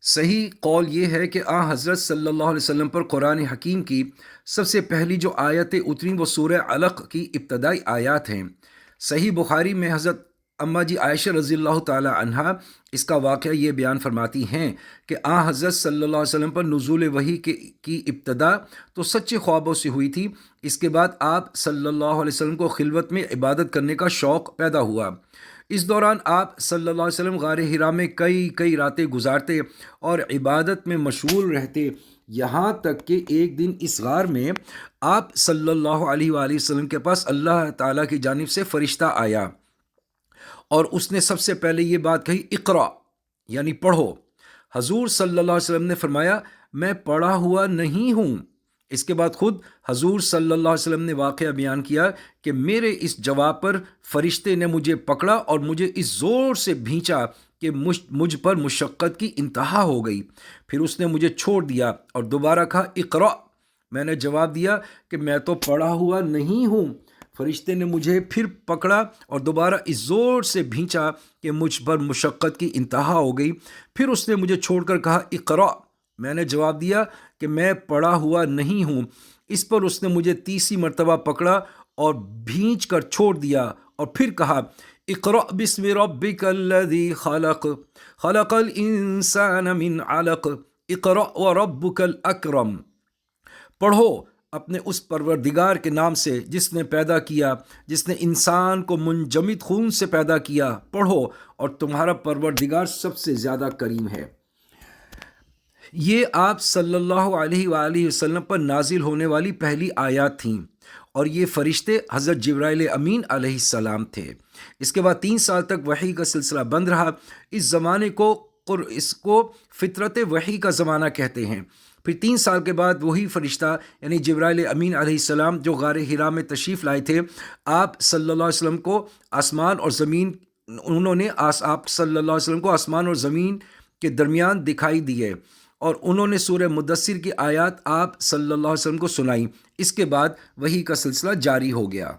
صحیح قول یہ ہے کہ حضرت صلی اللہ علیہ وسلم پر قرآن حکیم کی سب سے پہلی جو آیتیں اتریں وہ سورہ علق کی ابتدائی آیات ہیں۔ صحیح بخاری میں حضرت اماں جی عائشہ رضی اللہ تعالی عنہا اس کا واقعہ یہ بیان فرماتی ہیں کہ حضرت صلی اللہ علیہ وسلم پر نزول وحی کی ابتدا تو سچے خوابوں سے ہوئی تھی۔ اس کے بعد آپ صلی اللہ علیہ وسلم کو خلوت میں عبادت کرنے کا شوق پیدا ہوا۔ اس دوران آپ صلی اللہ علیہ وسلم غار حرا میں کئی راتیں گزارتے اور عبادت میں مشغول رہتے، یہاں تک کہ ایک دن اس غار میں آپ صلی اللہ علیہ وآلہ وسلم کے پاس اللہ تعالیٰ کی جانب سے فرشتہ آیا اور اس نے سب سے پہلے یہ بات کہی، اقرا یعنی پڑھو۔ حضور صلی اللہ علیہ وسلم نے فرمایا، میں پڑھا ہوا نہیں ہوں۔ اس کے بعد خود حضور صلی اللہ علیہ وسلم نے واقعہ بیان کیا کہ میرے اس جواب پر فرشتے نے مجھے پکڑا اور مجھے اس زور سے بھینچا کہ مجھ پر مشقت کی انتہا ہو گئی۔ پھر اس نے مجھے چھوڑ دیا اور دوبارہ کہا، اقرا۔ میں نے جواب دیا کہ میں تو پڑھا ہوا نہیں ہوں۔ فرشتے نے مجھے پھر پکڑا اور دوبارہ اس زور سے بھینچا کہ مجھ پر مشقت کی انتہا ہو گئی۔ پھر اس نے مجھے چھوڑ کر کہا، اقرا۔ میں نے جواب دیا کہ میں پڑھا ہوا نہیں ہوں۔ اس پر اس نے مجھے تیسری مرتبہ پکڑا اور بھینچ کر چھوڑ دیا اور پھر کہا، اقرأ بسم ربک الذی خلق خلق الانسان من علق اقرأ وربک الاکرم۔ پڑھو اپنے اس پروردگار کے نام سے جس نے پیدا کیا، جس نے انسان کو منجمد خون سے پیدا کیا۔ پڑھو اور تمہارا پروردگار سب سے زیادہ کریم ہے۔ یہ آپ صلی اللہ علیہ وآلہ وسلم پر نازل ہونے والی پہلی آیات تھیں اور یہ فرشتے حضرت جبرائیل امین علیہ السلام تھے۔ اس کے بعد 3 سال تک وحی کا سلسلہ بند رہا۔ اس زمانے کو فطرت وحی کا زمانہ کہتے ہیں۔ پھر 3 سال کے بعد وہی فرشتہ یعنی جبرائیل امین علیہ السلام جو غار حرا میں تشریف لائے تھے، آپ صلی اللہ علیہ وسلم کو آسمان اور زمین آپ صلی اللہ علیہ وسلم کو آسمان اور زمین کے درمیان دکھائی دیے اور انہوں نے سورہ مدثر کی آیات آپ صلی اللہ علیہ وسلم کو سنائی۔ اس کے بعد وحی کا سلسلہ جاری ہو گیا۔